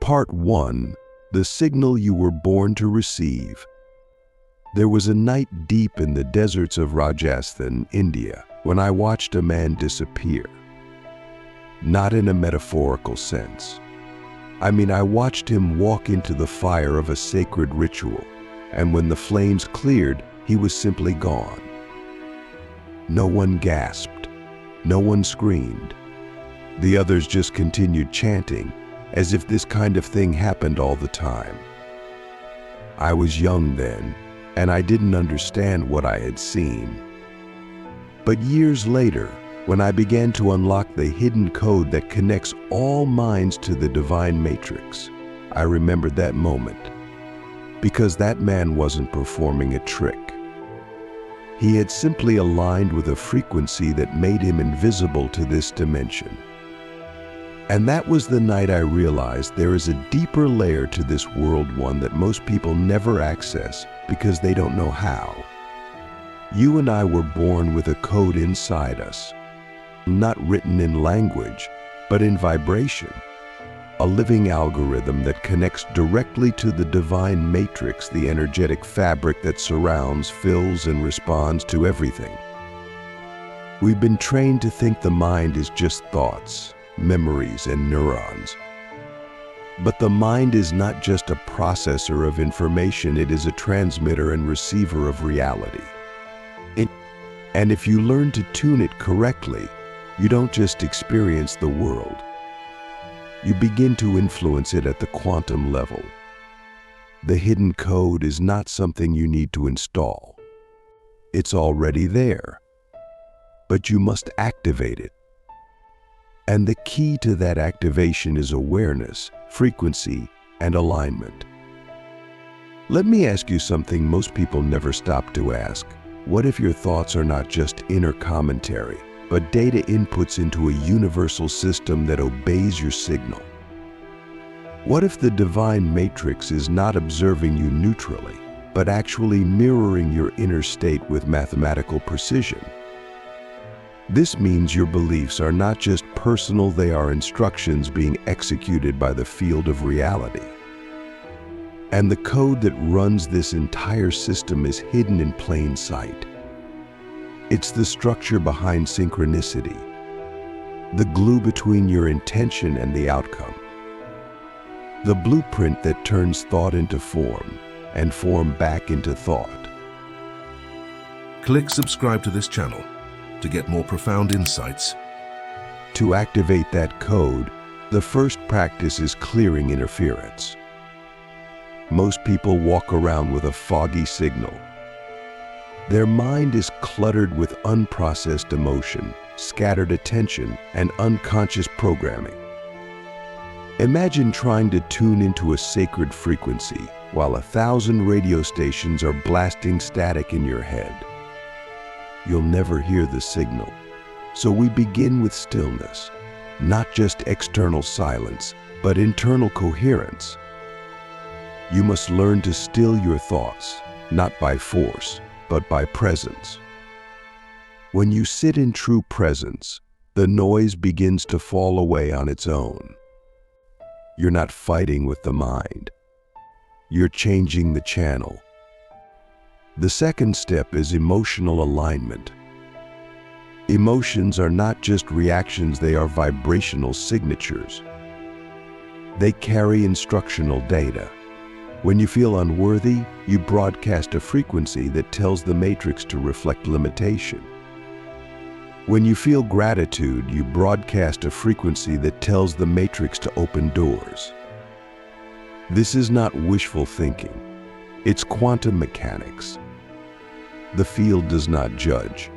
Part 1. The Signal You Were Born to Receive. There was a night deep in the deserts of Rajasthan, India, when I watched a man disappear. Not in a metaphorical sense. I watched him walk into the fire of a sacred ritual, and when the flames cleared, he was simply gone. No one gasped. No one screamed. The others just continued chanting, as if this kind of thing happened all the time. I was young then, and I didn't understand what I had seen. But years later, when I began to unlock the hidden code that connects all minds to the divine matrix, I remembered that moment. Because that man wasn't performing a trick. He had simply aligned with a frequency that made him invisible to this dimension. And that was the night I realized there is a deeper layer to this world, one that most people never access because they don't know how. You and I were born with a code inside us, not written in language, but in vibration. A living algorithm that connects directly to the divine matrix, the energetic fabric that surrounds, fills, and responds to everything. We've been trained to think the mind is just thoughts, memories, and neurons. But the mind is not just a processor of information, it is a transmitter and receiver of reality. And if you learn to tune it correctly, you don't just experience the world. You begin to influence it at the quantum level. The hidden code is not something you need to install. It's already there, but you must activate it. And the key to that activation is awareness, frequency, and alignment. Let me ask you something most people never stop to ask. What if your thoughts are not just inner commentary, but data inputs into a universal system that obeys your signal? What if the divine matrix is not observing you neutrally, but actually mirroring your inner state with mathematical precision? This means your beliefs are not just personal, they are instructions being executed by the field of reality. And the code that runs this entire system is hidden in plain sight. It's the structure behind synchronicity, the glue between your intention and the outcome, the blueprint that turns thought into form and form back into thought. Click subscribe to this channel to get more profound insights. To activate that code, the first practice is clearing interference. Most people walk around with a foggy signal. Their mind is cluttered with unprocessed emotion, scattered attention, and unconscious programming. Imagine trying to tune into a sacred frequency while 1,000 radio stations are blasting static in your head. You'll never hear the signal. So we begin with stillness, not just external silence, but internal coherence. You must learn to still your thoughts, not by force, but by presence. When you sit in true presence, the noise begins to fall away on its own. You're not fighting with the mind. You're changing the channel. The second step is emotional alignment. Emotions are not just reactions, they are vibrational signatures. They carry instructional data. When you feel unworthy, you broadcast a frequency that tells the matrix to reflect limitation. When you feel gratitude, you broadcast a frequency that tells the matrix to open doors. This is not wishful thinking. It's quantum mechanics. The field does not judge.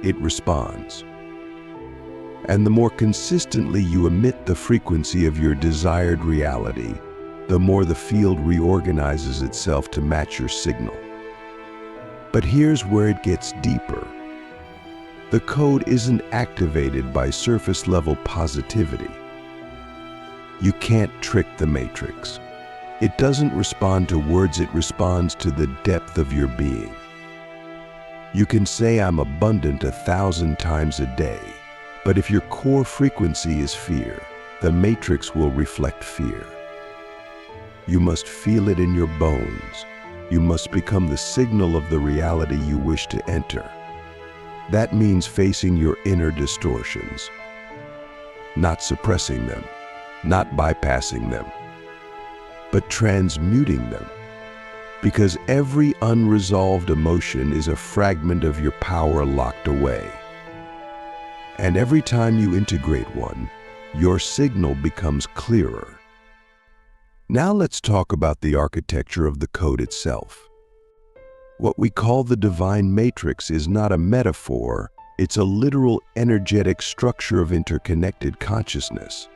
It responds. And the more consistently you emit the frequency of your desired reality, the more the field reorganizes itself to match your signal. But here's where it gets deeper. The code isn't activated by surface-level positivity. You can't trick the matrix. It doesn't respond to words, it responds to the depth of your being. You can say I'm abundant 1,000 times a day, but if your core frequency is fear, the matrix will reflect fear. You must feel it in your bones. You must become the signal of the reality you wish to enter. That means facing your inner distortions, not suppressing them, not bypassing them, but transmuting them. Because every unresolved emotion is a fragment of your power locked away. And every time you integrate one, your signal becomes clearer. Now let's talk about the architecture of the code itself. What we call the divine matrix is not a metaphor, it's a literal energetic structure of interconnected consciousness.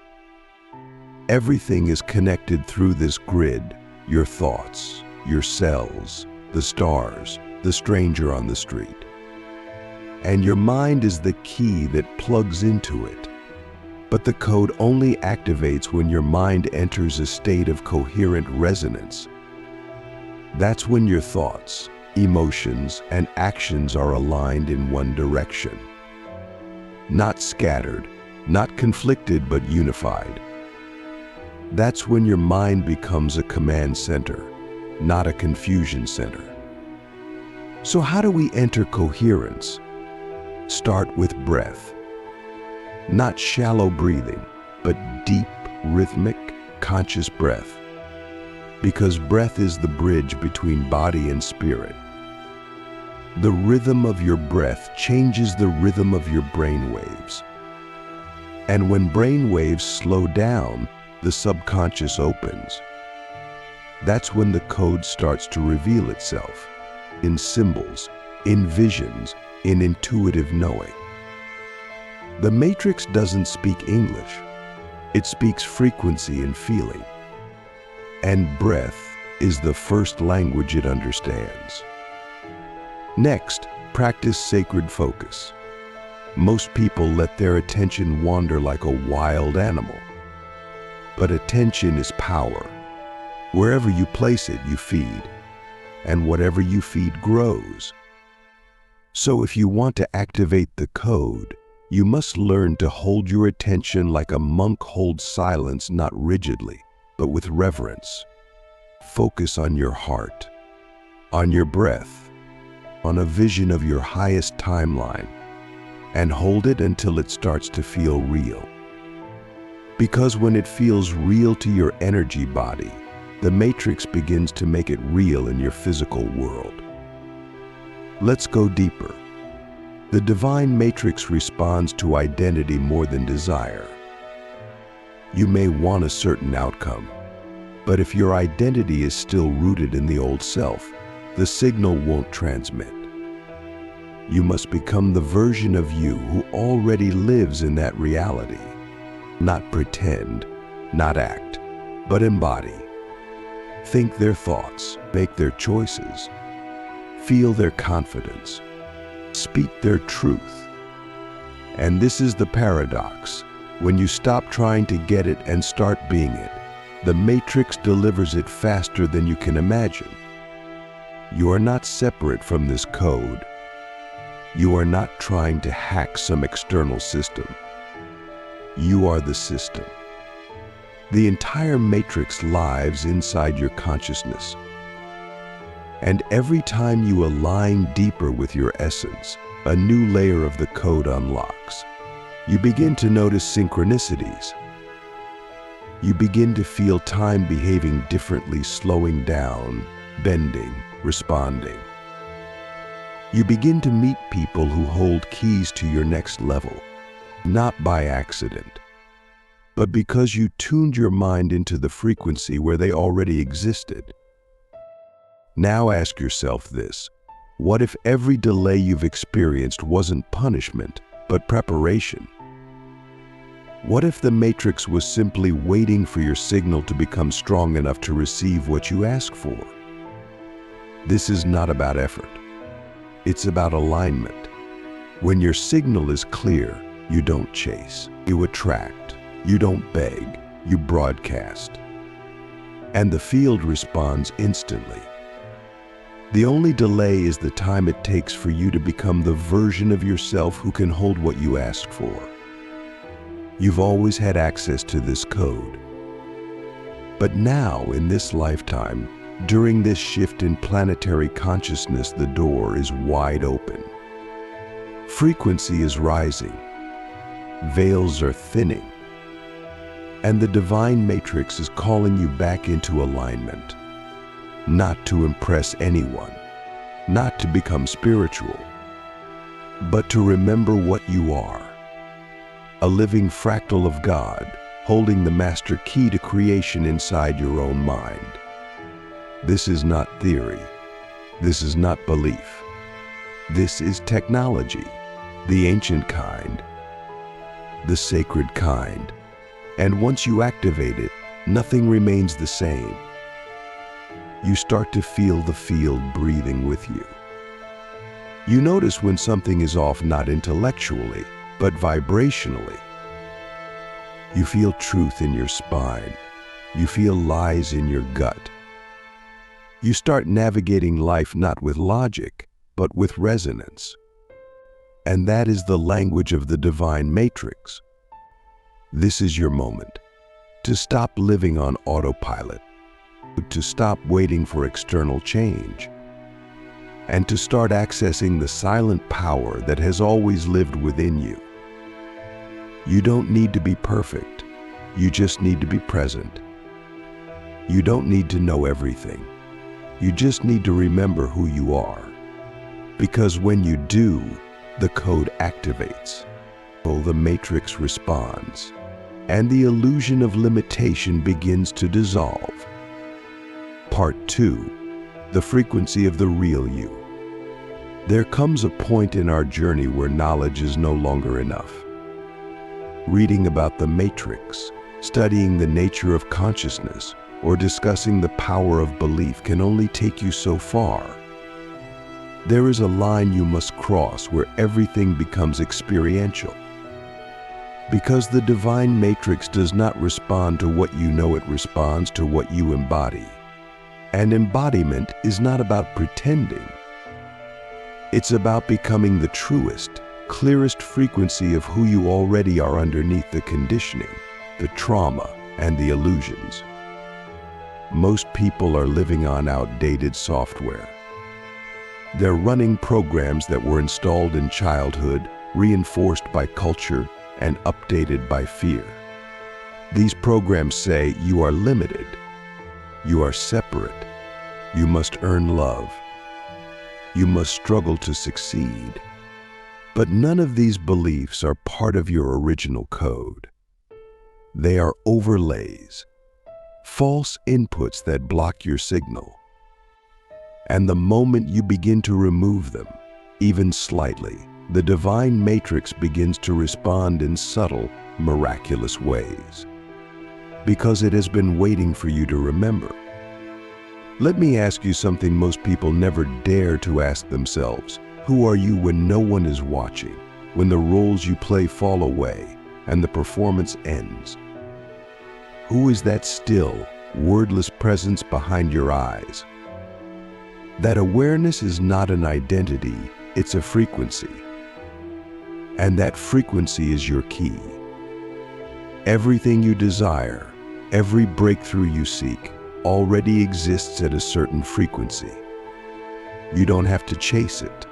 Everything is connected through this grid: your thoughts, your cells, the stars, the stranger on the street. And your mind is the key that plugs into it. But the code only activates when your mind enters a state of coherent resonance. That's when your thoughts, emotions, and actions are aligned in one direction. Not scattered, not conflicted, but unified. That's when your mind becomes a command center, not a confusion center. So how do we enter coherence? Start with breath. Not shallow breathing, but deep, rhythmic, conscious breath. Because breath is the bridge between body and spirit. The rhythm of your breath changes the rhythm of your brain waves. And when brain waves slow down, the subconscious opens. That's when the code starts to reveal itself, in symbols, in visions, in intuitive knowing. The matrix doesn't speak English. It speaks frequency and feeling. And breath is the first language it understands. Next, practice sacred focus. Most people let their attention wander like a wild animal. But attention is power. Wherever you place it, you feed. And whatever you feed grows. So if you want to activate the code, you must learn to hold your attention like a monk holds silence, not rigidly, but with reverence. Focus on your heart, on your breath, on a vision of your highest timeline, and hold it until it starts to feel real. Because when it feels real to your energy body, the matrix begins to make it real in your physical world. Let's go deeper. The divine matrix responds to identity more than desire. You may want a certain outcome, but if your identity is still rooted in the old self, the signal won't transmit. You must become the version of you who already lives in that reality. Not pretend, not act, but embody. Think their thoughts, make their choices, feel their confidence, speak their truth. And this is the paradox. When you stop trying to get it and start being it, the matrix delivers it faster than you can imagine. You are not separate from this code. You are not trying to hack some external system. You are the system. The entire matrix lives inside your consciousness. And every time you align deeper with your essence, a new layer of the code unlocks. You begin to notice synchronicities. You begin to feel time behaving differently, slowing down, bending, responding. You begin to meet people who hold keys to your next level, not by accident, but because you tuned your mind into the frequency where they already existed. Now ask yourself this: what if every delay you've experienced wasn't punishment, but preparation? What if the matrix was simply waiting for your signal to become strong enough to receive what you ask for? This is not about effort. It's about alignment. When your signal is clear, you don't chase, you attract. You don't beg, you broadcast. And the field responds instantly. The only delay is the time it takes for you to become the version of yourself who can hold what you ask for. You've always had access to this code. But now, in this lifetime, during this shift in planetary consciousness, the door is wide open. Frequency is rising, veils are thinning, and the divine matrix is calling you back into alignment, not to impress anyone, not to become spiritual, but to remember what you are, a living fractal of God, holding the master key to creation inside your own mind. This is not theory. This is not belief. This is technology, the ancient kind, the sacred kind. And once you activate it, nothing remains the same. You start to feel the field breathing with you. You notice when something is off, not intellectually, but vibrationally. You feel truth in your spine. You feel lies in your gut. You start navigating life not with logic, but with resonance. And that is the language of the divine matrix. This is your moment to stop living on autopilot, to stop waiting for external change, and to start accessing the silent power that has always lived within you. You don't need to be perfect. You just need to be present. You don't need to know everything. You just need to remember who you are. Because when you do, the code activates. The matrix responds, and the illusion of limitation begins to dissolve. Part 2. The frequency of the real you. There comes a point in our journey where knowledge is no longer enough. Reading about the matrix, studying the nature of consciousness, or discussing the power of belief can only take you so far. There is a line you must cross where everything becomes experiential. Because the divine matrix does not respond to what you know, it responds to what you embody. And embodiment is not about pretending. It's about becoming the truest, clearest frequency of who you already are underneath the conditioning, the trauma, and the illusions. Most people are living on outdated software. They're running programs that were installed in childhood, reinforced by culture, and updated by fear. These programs say you are limited, you are separate, you must earn love, you must struggle to succeed. But none of these beliefs are part of your original code. They are overlays, false inputs that block your signal. And the moment you begin to remove them, even slightly, the divine matrix begins to respond in subtle, miraculous ways. Because it has been waiting for you to remember. Let me ask you something most people never dare to ask themselves. Who are you when no one is watching, when the roles you play fall away and the performance ends? Who is that still, wordless presence behind your eyes? That awareness is not an identity, it's a frequency. And that frequency is your key. Everything you desire, every breakthrough you seek, already exists at a certain frequency. You don't have to chase it.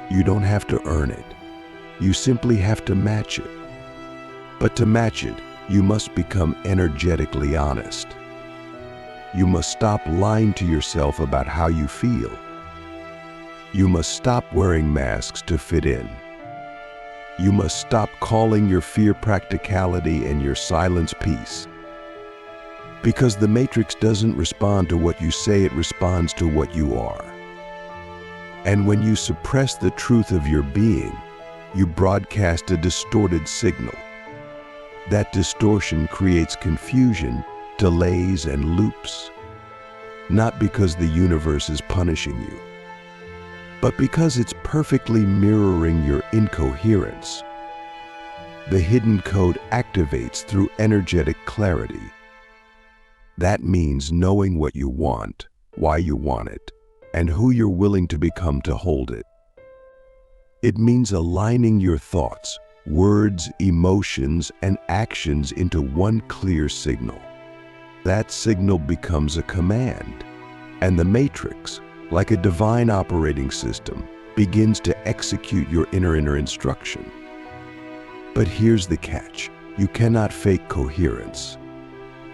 You don't have to earn it. You simply have to match it. But to match it, you must become energetically honest. You must stop lying to yourself about how you feel. You must stop wearing masks to fit in. You must stop calling your fear practicality and your silence peace. Because the matrix doesn't respond to what you say, it responds to what you are. And when you suppress the truth of your being, you broadcast a distorted signal. That distortion creates confusion, delays, and loops. Not because the universe is punishing you, but because it's perfectly mirroring your incoherence. The hidden code activates through energetic clarity. That means knowing what you want, why you want it, and who you're willing to become to hold it. It means aligning your thoughts, words, emotions, and actions into one clear signal. That signal becomes a command, and the matrix, like a divine operating system, begins to execute your inner instruction. But here's the catch. You cannot fake coherence.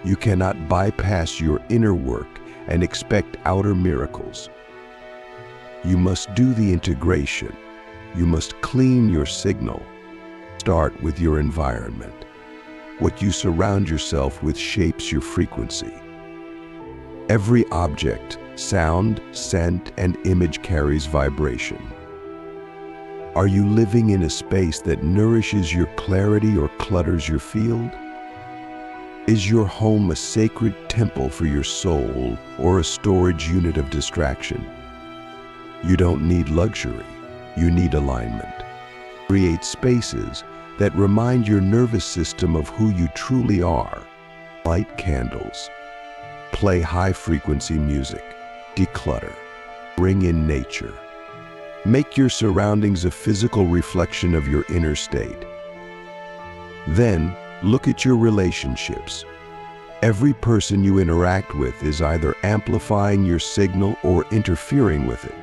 You cannot bypass your inner work and expect outer miracles. You must do the integration. You must clean your signal. Start with your environment. What you surround yourself with shapes your frequency. Every object, sound, scent, and image carries vibration. Are you living in a space that nourishes your clarity or clutters your field? Is your home a sacred temple for your soul or a storage unit of distraction? You don't need luxury, you need alignment. Create spaces that remind your nervous system of who you truly are. Light candles. Play high-frequency music. Declutter. Bring in nature. Make your surroundings a physical reflection of your inner state. Then, look at your relationships. Every person you interact with is either amplifying your signal or interfering with it.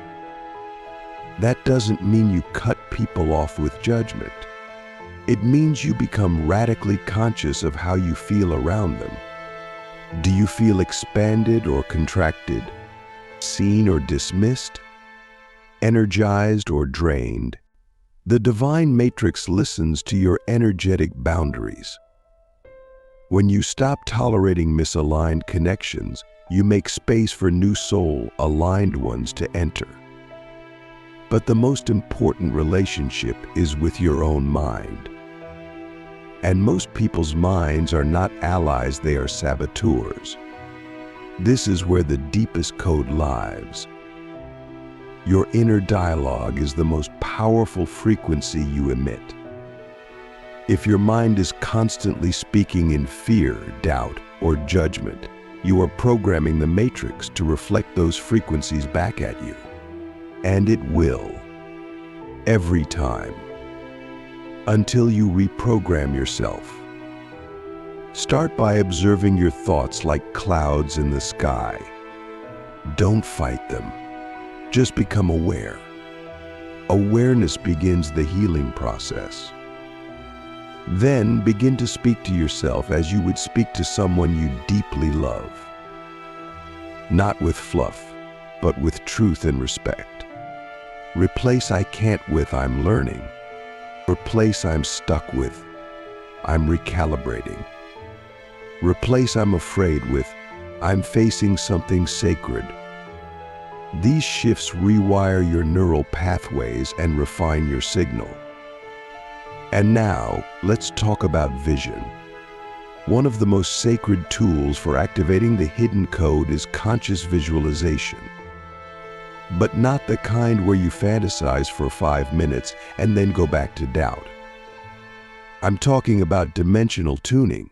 That doesn't mean you cut people off with judgment. It means you become radically conscious of how you feel around them. Do you feel expanded or contracted? Seen or dismissed? Energized or drained? The divine matrix listens to your energetic boundaries. When you stop tolerating misaligned connections, you make space for new soul-aligned ones to enter. But the most important relationship is with your own mind. And most people's minds are not allies, they are saboteurs. This is where the deepest code lies. Your inner dialogue is the most powerful frequency you emit. If your mind is constantly speaking in fear, doubt, or judgment, you are programming the matrix to reflect those frequencies back at you. And it will. Every time. Until you reprogram yourself. Start by observing your thoughts like clouds in the sky. Don't fight them. Just become aware. Awareness begins the healing process. Then begin to speak to yourself as you would speak to someone you deeply love. Not with fluff, but with truth and respect. Replace "I can't" with "I'm learning." Replace "I'm stuck" with "I'm recalibrating." Replace "I'm afraid" with "I'm facing something sacred." These shifts rewire your neural pathways and refine your signal. And now, let's talk about vision. One of the most sacred tools for activating the hidden code is conscious visualization. But not the kind where you fantasize for 5 minutes and then go back to doubt. I'm talking about dimensional tuning,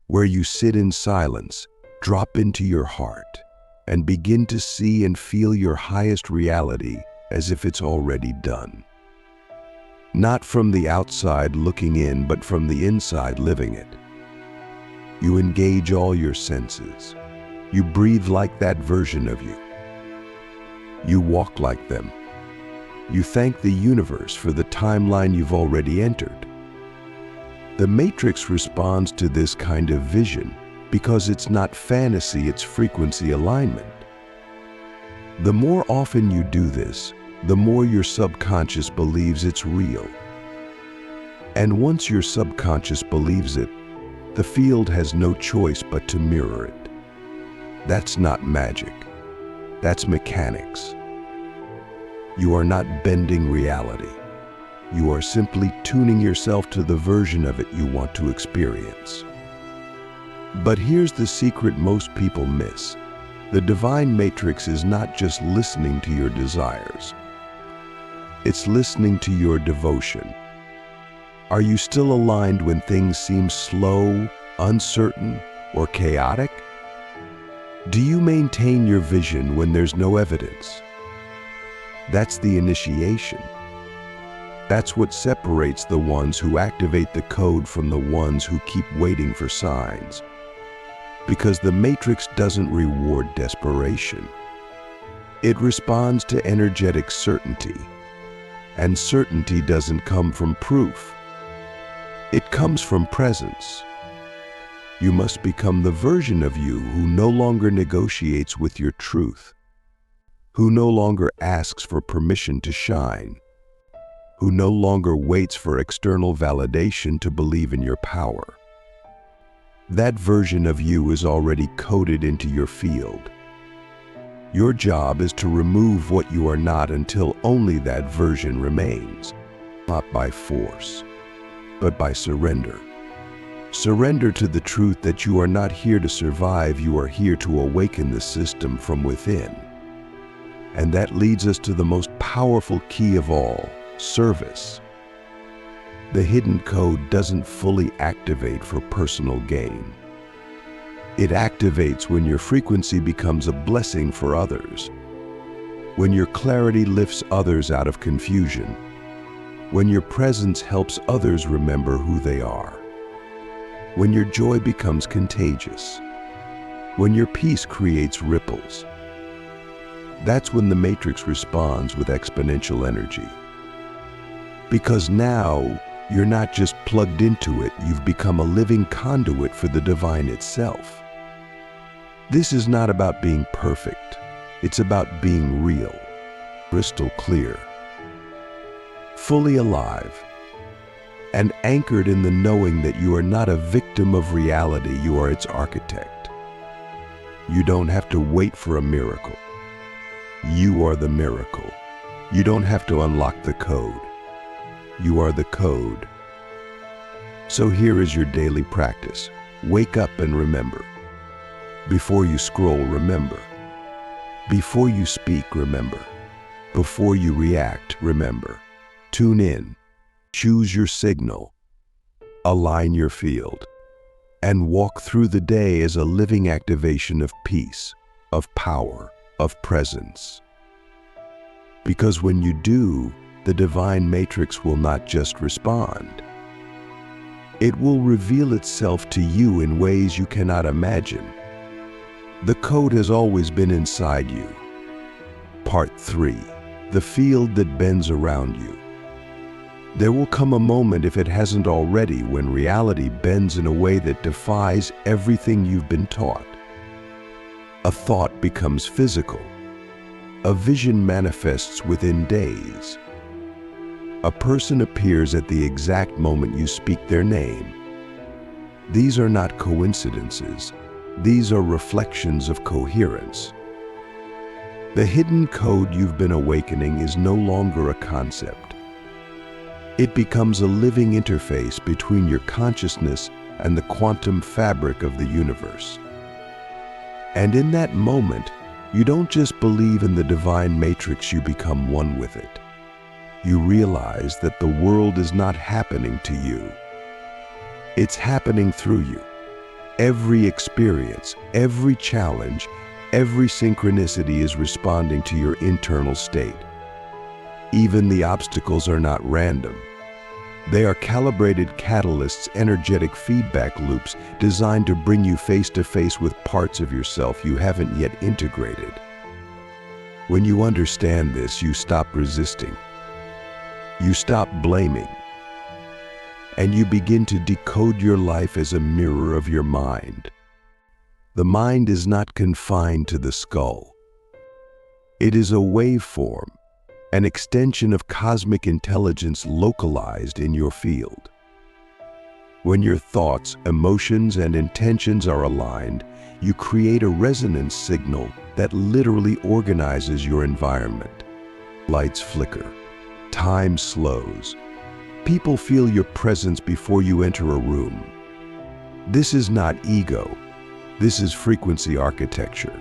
where you sit in silence, drop into your heart, and begin to see and feel your highest reality as if it's already done. Not from the outside looking in, but from the inside living it. You engage all your senses. You breathe like that version of you. You walk like them. You thank the universe for the timeline you've already entered. The matrix responds to this kind of vision because it's not fantasy, it's frequency alignment. The more often you do this, the more your subconscious believes it's real. And once your subconscious believes it, the field has no choice but to mirror it. That's not magic. That's mechanics. You are not bending reality. You are simply tuning yourself to the version of it you want to experience. But here's the secret most people miss. The divine matrix is not just listening to your desires. It's listening to your devotion. Are you still aligned when things seem slow, uncertain, or chaotic? Do you maintain your vision when there's no evidence? That's the initiation. That's what separates the ones who activate the code from the ones who keep waiting for signs. Because the matrix doesn't reward desperation. It responds to energetic certainty. And certainty doesn't come from proof. It comes from presence. You must become the version of you who no longer negotiates with your truth, who no longer asks for permission to shine, who no longer waits for external validation to believe in your power. That version of you is already coded into your field. Your job is to remove what you are not until only that version remains, not by force, but by surrender. Surrender to the truth that you are not here to survive, you are here to awaken the system from within. And that leads us to the most powerful key of all, service. The hidden code doesn't fully activate for personal gain. It activates when your frequency becomes a blessing for others, when your clarity lifts others out of confusion, when your presence helps others remember who they are, when your joy becomes contagious, when your peace creates ripples. That's when the matrix responds with exponential energy. Because now, you're not just plugged into it, you've become a living conduit for the divine itself. This is not about being perfect. It's about being real, crystal clear, fully alive, and anchored in the knowing that you are not a victim of reality, you are its architect. You don't have to wait for a miracle. You are the miracle. You don't have to unlock the code. You are the code. So here is your daily practice. Wake up and remember. Before you scroll, remember. Before you speak, remember. Before you react, remember. Tune in. Choose your signal, align your field, and walk through the day as a living activation of peace, of power, of presence. Because when you do, the divine matrix will not just respond. It will reveal itself to you in ways you cannot imagine. The code has always been inside you. Part 3. The field that bends around you. There will come a moment, if it hasn't already, when reality bends in a way that defies everything you've been taught. A thought becomes physical. A vision manifests within days. A person appears at the exact moment you speak their name. These are not coincidences. These are reflections of coherence. The hidden code you've been awakening is no longer a concept. It becomes a living interface between your consciousness and the quantum fabric of the universe. And in that moment, you don't just believe in the divine matrix, you become one with it. You realize that the world is not happening to you. It's happening through you. Every experience, every challenge, every synchronicity is responding to your internal state. Even the obstacles are not random. They are calibrated catalysts, energetic feedback loops designed to bring you face to face with parts of yourself you haven't yet integrated. When you understand this, you stop resisting. You stop blaming. And you begin to decode your life as a mirror of your mind. The mind is not confined to the skull. It is a waveform, an extension of cosmic intelligence localized in your field. When your thoughts, emotions, and intentions are aligned, you create a resonance signal that literally organizes your environment. Lights flicker. Time slows. People feel your presence before you enter a room. This is not ego. This is frequency architecture.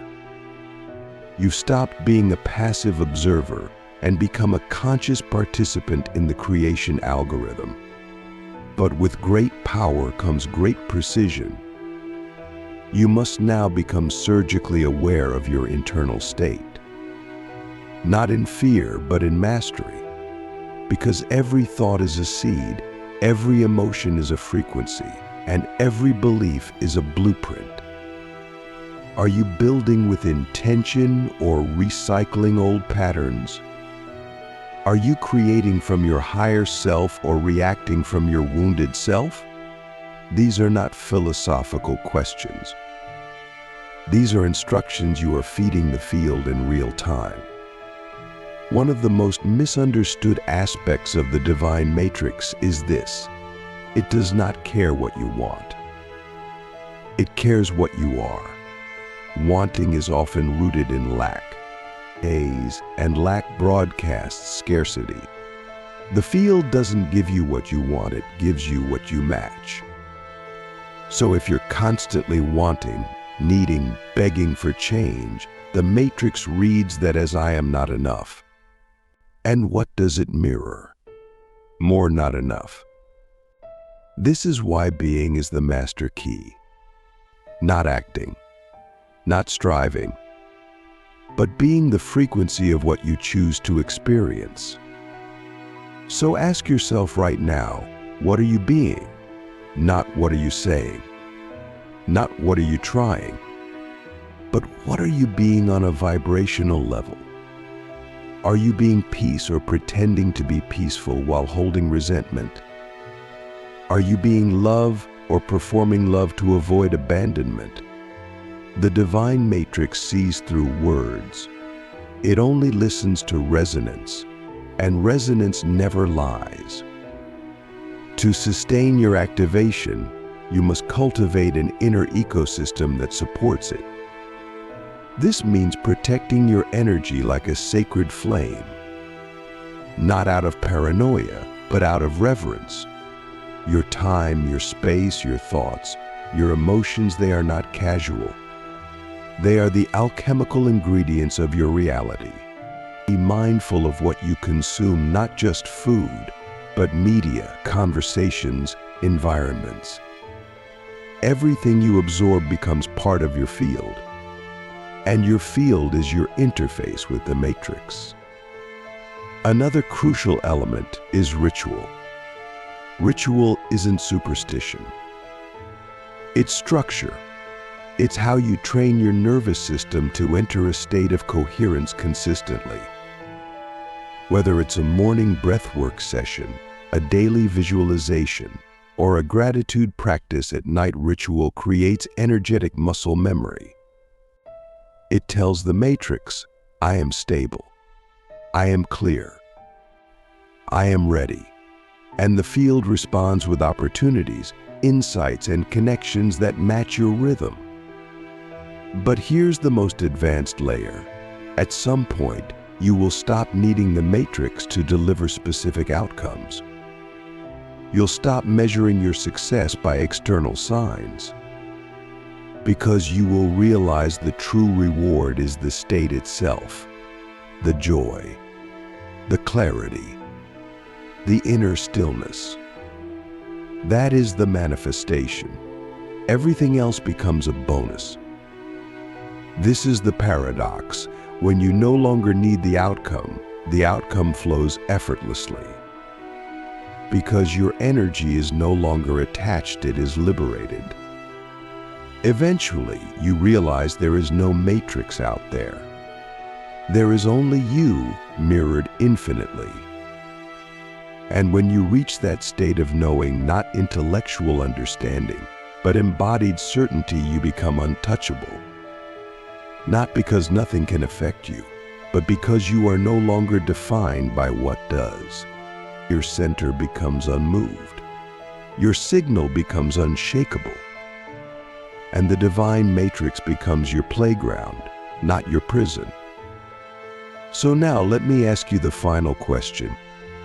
You've stopped being a passive observer and become a conscious participant in the creation algorithm. But with great power comes great precision. You must now become surgically aware of your internal state. Not in fear, but in mastery. Because every thought is a seed, every emotion is a frequency, and every belief is a blueprint. Are you building with intention or recycling old patterns? Are you creating from your higher self or reacting from your wounded self? These are not philosophical questions. These are instructions you are feeding the field in real time. One of the most misunderstood aspects of the divine matrix is this: it does not care what you want. It cares what you are. Wanting is often rooted in lack, haze, and lack broadcasts scarcity. The field doesn't give you what you want, it gives you what you match. So if you're constantly wanting, needing, begging for change, the matrix reads that as I am not enough. And what does it mirror? More not enough. This is why being is the master key. Not acting, not striving, but being the frequency of what you choose to experience. So ask yourself right now, what are you being? Not what are you saying? Not what are you trying? But what are you being on a vibrational level? Are you being peace or pretending to be peaceful while holding resentment? Are you being love or performing love to avoid abandonment? The divine matrix sees through words. It only listens to resonance, and resonance never lies. To sustain your activation, you must cultivate an inner ecosystem that supports it. This means protecting your energy like a sacred flame, not out of paranoia, but out of reverence. Your time, your space, your thoughts, your emotions, they are not casual. They are the alchemical ingredients of your reality. Be mindful of what you consume, not just food, but media, conversations, environments. Everything you absorb becomes part of your field, and your field is your interface with the matrix. Another crucial element is ritual. Ritual isn't superstition. It's structure. It's how you train your nervous system to enter a state of coherence consistently. Whether it's a morning breathwork session, a daily visualization, or a gratitude practice at night, ritual creates energetic muscle memory. It tells the matrix, I am stable, I am clear, I am ready. And the field responds with opportunities, insights, and connections that match your rhythm. But here's the most advanced layer. At some point, you will stop needing the matrix to deliver specific outcomes. You'll stop measuring your success by external signs, because you will realize the true reward is the state itself, the joy, the clarity, the inner stillness. That is the manifestation. Everything else becomes a bonus. This is the paradox. When you no longer need the outcome flows effortlessly. Because your energy is no longer attached, it is liberated. Eventually, you realize there is no matrix out there. There is only you mirrored infinitely. And when you reach that state of knowing, not intellectual understanding, but embodied certainty, you become untouchable. Not because nothing can affect you, but because you are no longer defined by what does. Your center becomes unmoved. Your signal becomes unshakable. And the divine matrix becomes your playground, not your prison. So now let me ask you the final question.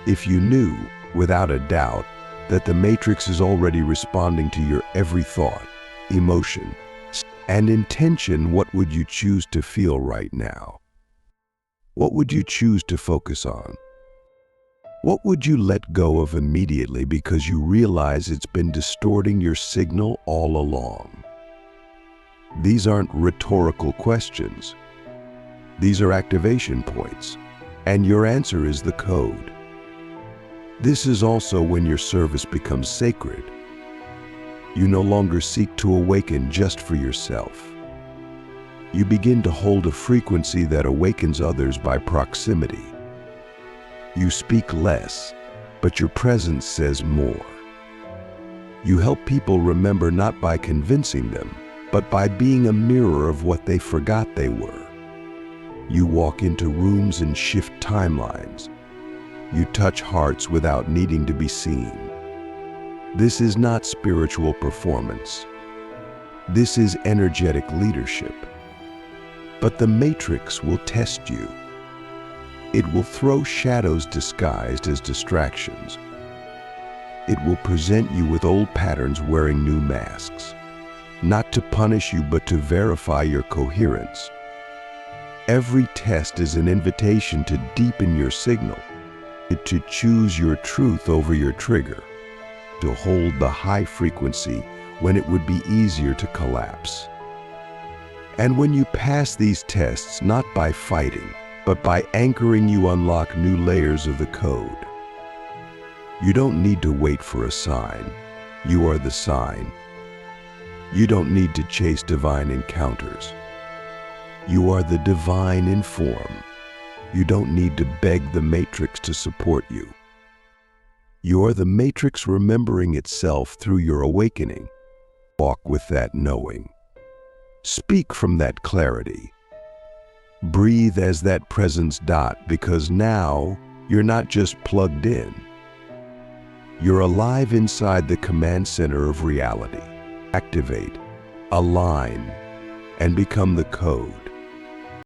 If you knew, without a doubt, that the matrix is already responding to your every thought, emotion, and intention, what would you choose to feel right now? What would you choose to focus on? What would you let go of immediately because you realize it's been distorting your signal all along? These aren't rhetorical questions. These are activation points, and your answer is the code. This is also when your service becomes sacred. You no longer seek to awaken just for yourself. You begin to hold a frequency that awakens others by proximity. You speak less, but your presence says more. You help people remember not by convincing them, but by being a mirror of what they forgot they were. You walk into rooms and shift timelines. You touch hearts without needing to be seen. This is not spiritual performance. This is energetic leadership. But the matrix will test you. It will throw shadows disguised as distractions. It will present you with old patterns wearing new masks, not to punish you but to verify your coherence. Every test is an invitation to deepen your signal, to choose your truth over your trigger, to hold the high frequency when it would be easier to collapse. And when you pass these tests, not by fighting, but by anchoring, you unlock new layers of the code. You don't need to wait for a sign. You are the sign. You don't need to chase divine encounters. You are the divine in form. You don't need to beg the matrix to support you. You are the matrix remembering itself through your awakening. Walk with that knowing. Speak from that clarity. Breathe as that presence dot, because now you're not just plugged in. You're alive inside the command center of reality. Activate, align, and become the code.